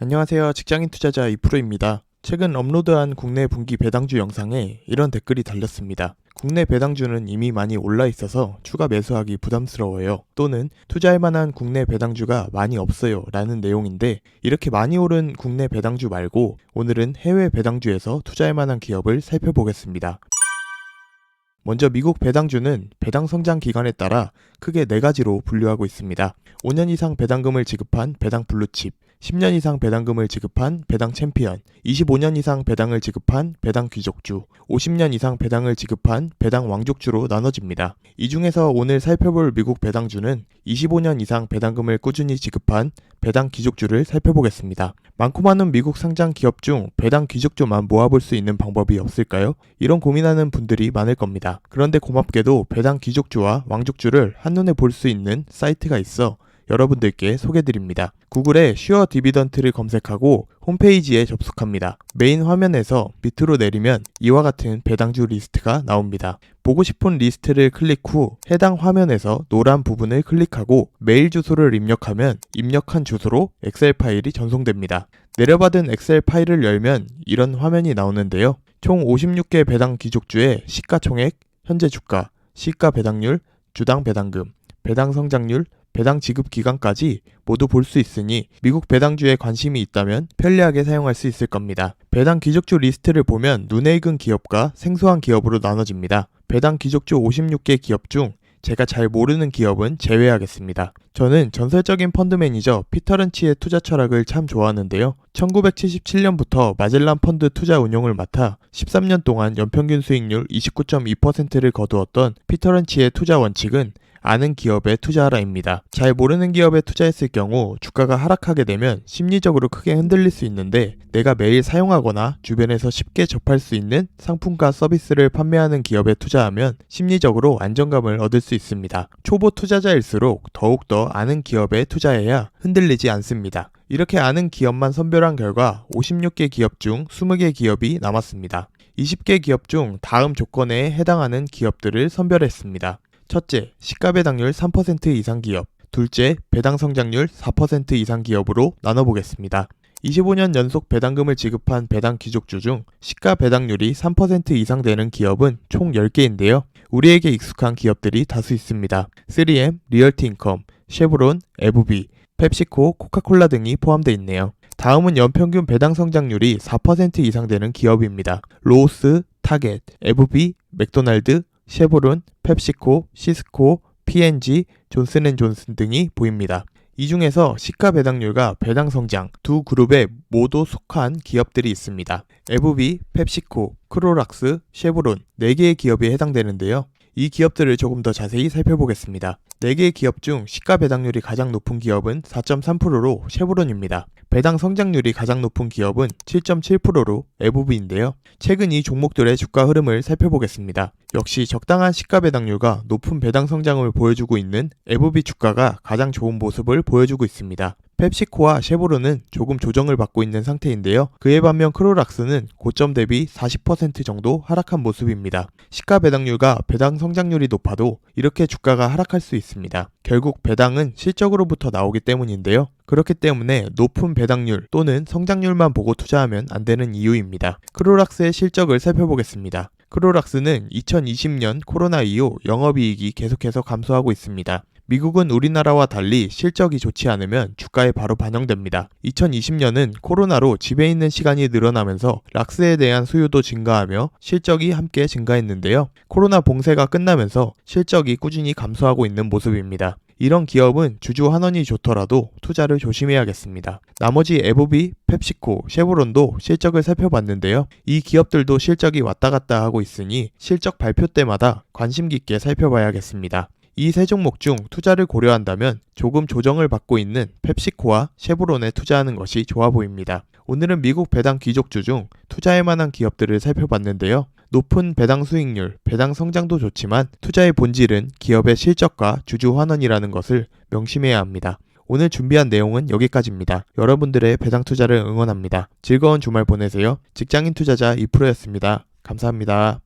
안녕하세요. 직장인 투자자 이프로입니다. 최근 업로드한 국내 분기 배당주 영상에 이런 댓글이 달렸습니다. 국내 배당주는 이미 많이 올라 있어서 추가 매수하기 부담스러워요. 또는 투자할 만한 국내 배당주가 많이 없어요 라는 내용인데, 이렇게 많이 오른 국내 배당주 말고 오늘은 해외 배당주에서 투자할 만한 기업을 살펴보겠습니다. 먼저 미국 배당주는 배당 성장 기간에 따라 크게 4가지로 분류하고 있습니다. 5년 이상 배당금을 지급한 배당 블루칩, 10년 이상 배당금을 지급한 배당 챔피언, 25년 이상 배당을 지급한 배당 귀족주, 50년 이상 배당을 지급한 배당 왕족주로 나눠집니다. 이 중에서 오늘 살펴볼 미국 배당주는 25년 이상 배당금을 꾸준히 지급한 배당 귀족주를 살펴보겠습니다. 많고 많은 미국 상장 기업 중 배당 귀족주만 모아볼 수 있는 방법이 없을까요? 이런 고민하는 분들이 많을 겁니다. 그런데 고맙게도 배당 귀족주와 왕족주를 한눈에 볼 수 있는 사이트가 있어 여러분들께 소개드립니다. 구글에 슈어 디비던트를 검색하고 홈페이지에 접속합니다. 메인 화면에서 밑으로 내리면 이와 같은 배당주 리스트가 나옵니다. 보고 싶은 리스트를 클릭 후 해당 화면에서 노란 부분을 클릭하고 메일 주소를 입력하면 입력한 주소로 엑셀 파일이 전송됩니다. 내려받은 엑셀 파일을 열면 이런 화면이 나오는데요. 총 56개 배당 귀족주의 시가총액, 현재 주가, 시가 배당률, 주당 배당금, 배당 성장률, 배당 지급 기간까지 모두 볼 수 있으니 미국 배당주에 관심이 있다면 편리하게 사용할 수 있을 겁니다. 배당 귀족주 리스트를 보면 눈에 익은 기업과 생소한 기업으로 나눠집니다. 배당 귀족주 56개 기업 중 제가 잘 모르는 기업은 제외하겠습니다. 저는 전설적인 펀드 매니저 피터 런치의 투자 철학을 참 좋아하는데요. 1977년부터 마젤란 펀드 투자 운용을 맡아 13년 동안 연평균 수익률 29.2%를 거두었던 피터 런치의 투자 원칙은 아는 기업에 투자하라입니다. 잘 모르는 기업에 투자했을 경우 주가가 하락하게 되면 심리적으로 크게 흔들릴 수 있는데, 내가 매일 사용하거나 주변에서 쉽게 접할 수 있는 상품과 서비스를 판매하는 기업에 투자하면 심리적으로 안정감을 얻을 수 있습니다. 초보 투자자일수록 더욱더 아는 기업에 투자해야 흔들리지 않습니다. 이렇게 아는 기업만 선별한 결과 56개 기업 중 20개 기업이 남았습니다. 20개 기업 중 다음 조건에 해당하는 기업들을 선별했습니다. 첫째, 시가 배당률 3% 이상 기업. 둘째, 배당 성장률 4% 이상 기업으로 나눠보겠습니다. 25년 연속 배당금을 지급한 배당 귀족주 중 시가 배당률이 3% 이상 되는 기업은 총 10개인데요. 우리에게 익숙한 기업들이 다수 있습니다. 3M, 리얼티인컴, 쉐브론, 에브비, 펩시코, 코카콜라 등이 포함되어 있네요. 다음은 연평균 배당 성장률이 4% 이상 되는 기업입니다. 로스, 타겟, 에브비, 맥도날드, 쉐보론, 펩시코, 시스코, P&G, 존슨앤존슨 등이 보입니다. 이 중에서 시가 배당률과 배당 성장 두 그룹에 모두 속한 기업들이 있습니다. 에브비, 펩시코, 크로락스, 쉐보론 4개의 기업이 해당되는데요. 이 기업들을 조금 더 자세히 살펴보겠습니다. 4개의 기업 중 시가 배당률이 가장 높은 기업은 4.3%로 쉐보론입니다. 배당 성장률이 가장 높은 기업은 7.7%로 에브비인데요. 최근 이 종목들의 주가 흐름을 살펴보겠습니다. 역시 적당한 시가 배당률과 높은 배당 성장을 보여주고 있는 에브비 주가가 가장 좋은 모습을 보여주고 있습니다. 펩시코와 쉐보론은 조금 조정을 받고 있는 상태인데요. 그에 반면 크로락스는 고점 대비 40% 정도 하락한 모습입니다. 시가 배당률과 배당 성장률이 높아도 이렇게 주가가 하락할 수 있습니다. 결국 배당은 실적으로부터 나오기 때문인데요. 그렇기 때문에 높은 배당률 또는 성장률만 보고 투자하면 안 되는 이유입니다. 크로락스의 실적을 살펴보겠습니다. 크로락스는 2020년 코로나 이후 영업이익이 계속해서 감소하고 있습니다. 미국은 우리나라와 달리 실적이 좋지 않으면 주가에 바로 반영됩니다. 2020년은 코로나로 집에 있는 시간이 늘어나면서 락스에 대한 수요도 증가하며 실적이 함께 증가했는데요. 코로나 봉쇄가 끝나면서 실적이 꾸준히 감소하고 있는 모습입니다. 이런 기업은 주주 환원이 좋더라도 투자를 조심해야겠습니다. 나머지 에브비, 펩시코, 쉐보론도 실적을 살펴봤는데요. 이 기업들도 실적이 왔다 갔다 하고 있으니 실적 발표 때마다 관심 깊게 살펴봐야겠습니다. 이 세 종목 중 투자를 고려한다면 조금 조정을 받고 있는 펩시코와 쉐보론에 투자하는 것이 좋아 보입니다. 오늘은 미국 배당 귀족주 중 투자할 만한 기업들을 살펴봤는데요. 높은 배당 수익률, 배당 성장도 좋지만 투자의 본질은 기업의 실적과 주주 환원이라는 것을 명심해야 합니다. 오늘 준비한 내용은 여기까지입니다. 여러분들의 배당 투자를 응원합니다. 즐거운 주말 보내세요. 직장인 투자자 이프로였습니다. 감사합니다.